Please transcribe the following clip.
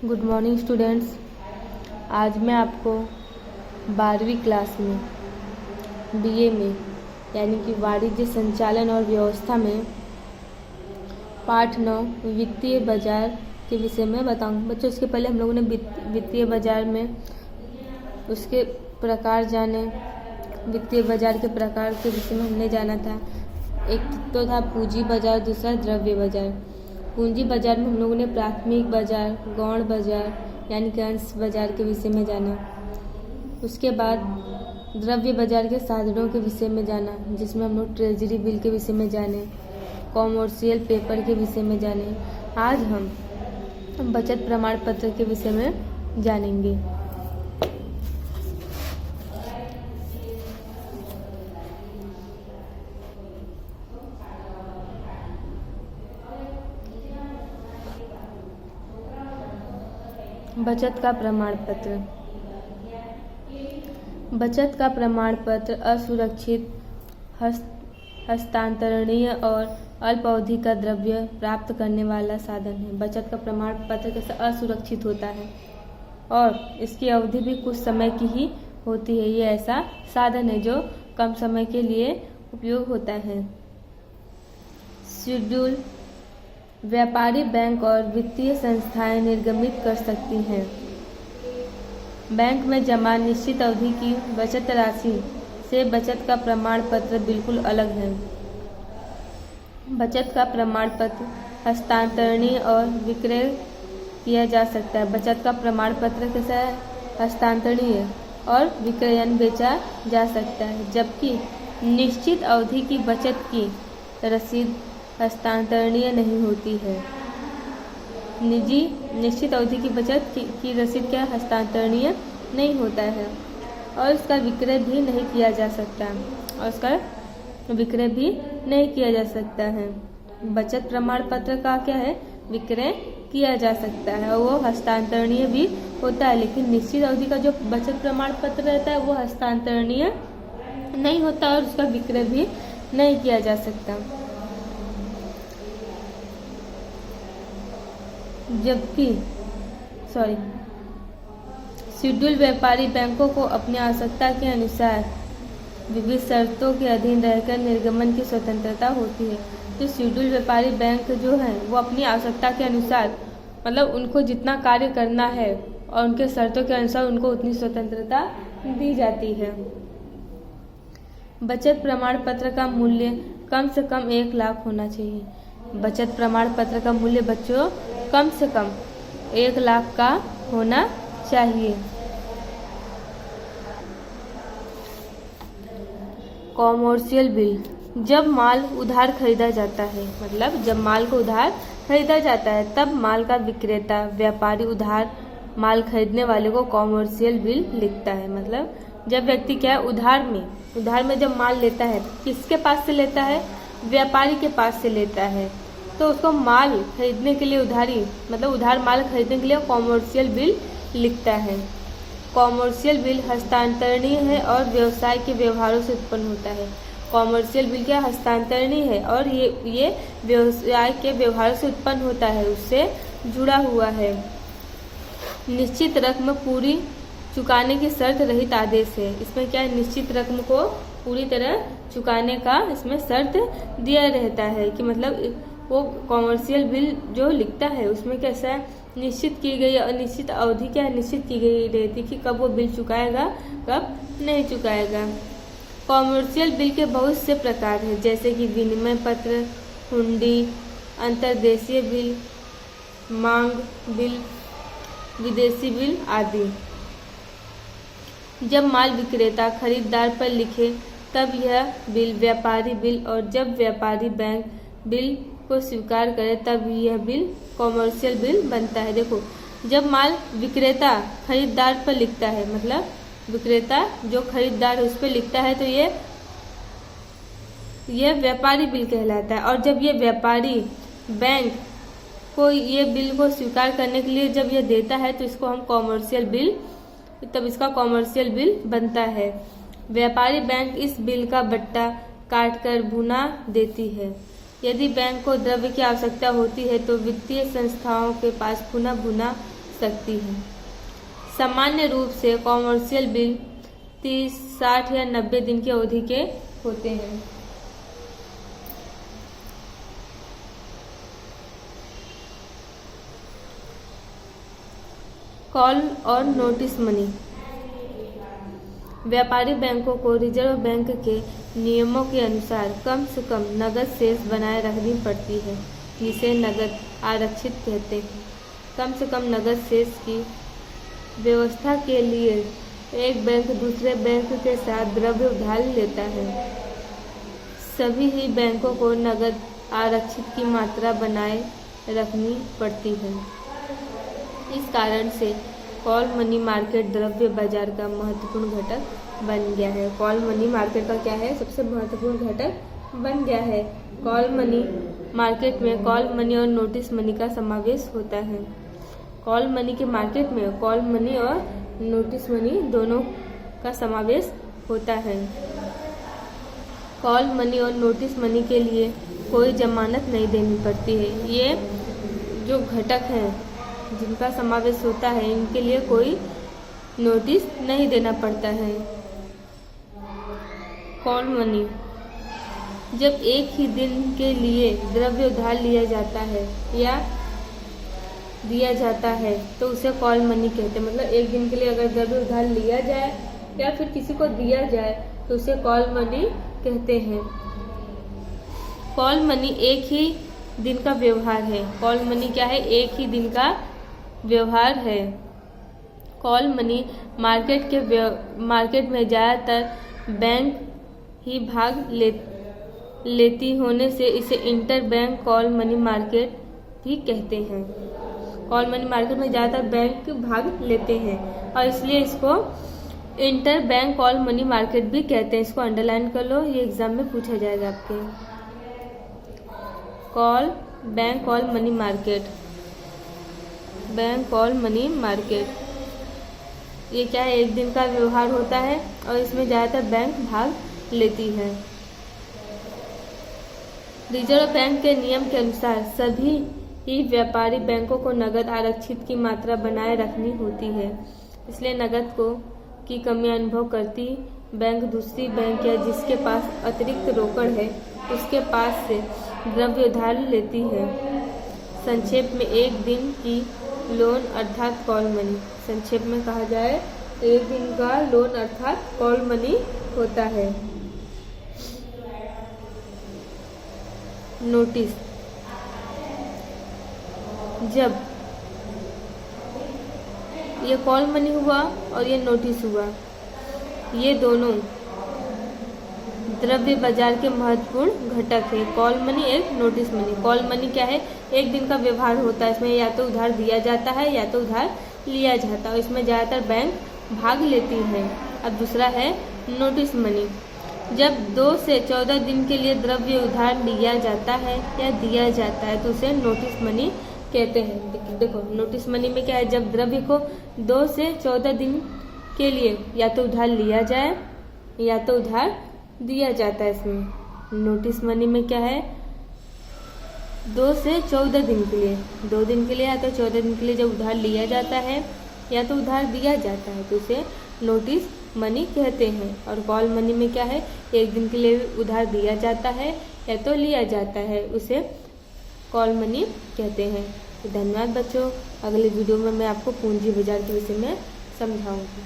Good morning students. आज मैं आपको 12वीं क्लास में बीए में यानी कि वाणिज्य संचालन और व्यवस्था में पाठ 9 वित्तीय बाजार के विषय में बताऊंगा। बच्चों, इसके पहले हम लोगों ने वित्तीय बाजार में उसके प्रकार जाने। वित्तीय बाजार के प्रकार के विषय में हमने जाना था। एक तो था पूंजी बाजार, दूसरा द्रव्य बाजार। पूंजी बाजार में हम लोगों ने प्राथमिक बाजार, गौण बाजार यानी कि अंश बाजार के विषय में जाना। उसके बाद द्रव्य बाजार के साधनों के विषय में जाना, जिसमें हम लोग ट्रेजरी बिल के विषय में जाने, कॉमर्शियल पेपर के विषय में जाने। आज हम बचत प्रमाण पत्र के विषय में जानेंगे। बचत का प्रमाण पत्र। बचत का प्रमाण पत्र असुरक्षित, हस्तांतरणीय और अल्प अवधि का द्रव्य प्राप्त करने वाला साधन है। बचत का प्रमाण पत्र कैसे असुरक्षित होता है और इसकी अवधि भी कुछ समय की ही होती है। ये ऐसा साधन है जो कम समय के लिए उपयोग होता है। शेड्यूल व्यापारी बैंक और वित्तीय संस्थाएं निर्गमित कर सकती हैं। बैंक में जमा निश्चित अवधि की बचत राशि से बचत का प्रमाण पत्र बिल्कुल अलग है। बचत का प्रमाण पत्र हस्तांतरणीय और विक्रय किया जा सकता है। बचत का प्रमाण पत्र कैसा है? हस्तांतरणीय और विक्रयन बेचा जा सकता है, जबकि निश्चित अवधि की बचत की रसीद हस्तांतरणीय नहीं होती है। निश्चित अवधि की बचत की रसीद क्या हस्तांतरणीय नहीं होता है और उसका विक्रय भी नहीं किया जा सकता है। बचत प्रमाण पत्र का क्या है? विक्रय किया जा सकता है और वो हस्तांतरणीय भी होता है, लेकिन निश्चित अवधि का जो बचत प्रमाण पत्र रहता है वो हस्तांतरणीय नहीं होता और उसका विक्रय भी नहीं किया जा सकता। शेड्यूल व्यापारी बैंकों को अपनी आवश्यकता के अनुसार विविध शर्तों के अधीन रहकर निर्गमन की स्वतंत्रता होती है। तो शेड्यूल व्यापारी बैंक जो है वो अपनी आवश्यकता के अनुसार, मतलब उनको जितना कार्य करना है और उनके शर्तों के अनुसार उनको उतनी स्वतंत्रता दी जाती है। बचत प्रमाण पत्र का मूल्य कम से कम 1 लाख होना चाहिए। बचत प्रमाण पत्र का मूल्य बच्चों कम से कम 1 लाख का होना चाहिए। कॉमर्शियल बिल, जब माल उधार खरीदा जाता है, मतलब जब माल को उधार खरीदा जाता है तब माल का विक्रेता व्यापारी उधार माल खरीदने वाले को कॉमर्शियल बिल लिखता है। मतलब जब व्यक्ति क्या है उधार में जब माल लेता है, किसके पास से लेता है? व्यापारी के पास से लेता है, तो उसको माल खरीदने के लिए उधार माल खरीदने के लिए कॉमर्शियल बिल लिखता है। कॉमर्शियल बिल हस्तांतरणीय है और व्यवसाय के व्यवहारों से उत्पन्न होता है। कॉमर्शियल बिल क्या हस्तांतरणीय है और ये व्यवसाय के व्यवहारों से उत्पन्न होता है, उससे जुड़ा हुआ है। निश्चित रकम पूरी चुकाने की शर्त रहित आदेश है। इसमें क्या है? निश्चित रकम को पूरी तरह चुकाने का इसमें शर्त दिया रहता है कि मतलब वो कॉमर्शियल बिल जो लिखता है उसमें कैसा है? निश्चित की गई और निश्चित अवधि क्या है? निश्चित की गई रहती कि कब वो बिल चुकाएगा, कब नहीं चुकाएगा। कॉमर्शियल बिल के बहुत से प्रकार हैं, जैसे कि विनिमय पत्र, हुंडी, अंतर्देशीय बिल, मांग बिल, विदेशी बिल आदि। जब माल विक्रेता खरीदार पर लिखे तब यह बिल व्यापारी बिल, और जब व्यापारी बैंक बिल को स्वीकार करे तब यह बिल कॉमर्शियल बिल बनता है। देखो, जब माल विक्रेता खरीदार पर लिखता है, मतलब विक्रेता जो खरीदार है उस पर लिखता है, तो ये व्यापारी बिल कहलाता है। और जब ये व्यापारी बैंक को ये बिल को स्वीकार करने के लिए जब ये देता है तो इसको हम इसका कॉमर्शियल बिल बनता है। व्यापारी बैंक इस बिल का बट्टा काटकर भुना देती है। यदि बैंक को द्रव्य की आवश्यकता होती है तो वित्तीय संस्थाओं के पास पुनः भुना सकती है। सामान्य रूप से कॉमर्शियल बिल 30, 60 या 90 दिन की अवधि के होते हैं। कॉल और नोटिस मनी। व्यापारी बैंकों को रिजर्व बैंक के नियमों के अनुसार कम से कम नकद शेष बनाए रखनी पड़ती है, जिसे नकद आरक्षित कहते हैं। कम से कम नकद शेष की व्यवस्था के लिए एक बैंक दूसरे बैंक के साथ द्रव्य उधार लेता है। सभी ही बैंकों को नकद आरक्षित की मात्रा बनाए रखनी पड़ती है। इस कारण से कॉल मनी मार्केट द्रव्य बाजार का महत्वपूर्ण घटक बन गया है। कॉल मनी मार्केट का क्या है, सबसे महत्वपूर्ण घटक बन गया है। कॉल मनी मार्केट में कॉल मनी और नोटिस मनी का समावेश होता है। कॉल मनी के मार्केट में कॉल मनी और नोटिस मनी दोनों का समावेश होता है। कॉल मनी और नोटिस मनी के लिए कोई जमानत नहीं देनी पड़ती है। ये जो घटक हैं जिनका समावेश होता है, इनके लिए कोई नोटिस नहीं देना पड़ता है। कॉल मनी, जब एक ही दिन के लिए द्रव्य उधार लिया जाता है या दिया जाता है तो उसे कॉल मनी कहते हैं। मतलब एक दिन के लिए अगर द्रव्य उधार लिया जाए या फिर किसी को दिया जाए तो उसे कॉल मनी कहते हैं। कॉल मनी एक ही दिन का व्यवहार है। कॉल मनी क्या है, एक ही दिन का व्यवहार है। कॉल मनी मार्केट में ज़्यादातर बैंक ही भाग लेती होने से इसे inter bank call money market भी कहते हैं। कॉल मनी मार्केट में ज़्यादातर बैंक भाग लेते हैं और इसलिए इसको inter bank call money market भी कहते हैं। इसको अंडरलाइन कर लो, ये एग्जाम में पूछा जाएगा आपके। Bank call money market, bank call money market ये क्या है, एक दिन का व्यवहार होता है और इसमें ज़्यादातर बैंक भाग लेती है। रिजर्व बैंक के नियम के अनुसार सभी ही व्यापारी बैंकों को नकद आरक्षित की मात्रा बनाए रखनी होती है। इसलिए नकद की कमी अनुभव करती बैंक दूसरी बैंक या जिसके पास अतिरिक्त रोकड़ है उसके पास से द्रव्य उधार लेती है। संक्षेप में एक दिन की लोन अर्थात कॉल मनी, संक्षेप में कहा जाए एक दिन का लोन अर्थात कॉल मनी होता है। नोटिस, जब ये कॉल मनी हुआ और ये नोटिस हुआ, ये दोनों द्रव्य बाजार के महत्वपूर्ण घटक है। कॉल मनी एक, नोटिस मनी। कॉल मनी क्या है, एक दिन का व्यवहार होता है। इसमें या तो उधार दिया जाता है या तो उधार लिया जाता है। इसमें ज़्यादातर बैंक भाग लेती हैं। अब दूसरा है नोटिस मनी, जब 2 से 14 दिन के लिए द्रव्य उधार लिया जाता है या दिया जाता है तो उसे नोटिस मनी कहते हैं। देखो नोटिस मनी में क्या है, जब द्रव्य को 2 से 14 दिन के लिए या तो उधार लिया जाए या तो उधार दिया जाता है। इसमें नोटिस मनी में क्या है, 2 से 14 दिन के लिए, 2 दिन के लिए या तो 14 दिन के लिए जब उधार लिया जाता है या तो उधार दिया जाता है तो उसे नोटिस मनी कहते हैं। और कॉल मनी में क्या है, एक दिन के लिए उधार दिया जाता है या तो लिया जाता है, उसे कॉल मनी कहते हैं। तो धन्यवाद बच्चों, अगले वीडियो में मैं आपको पूंजी बाजार के विषय में समझाऊंगी।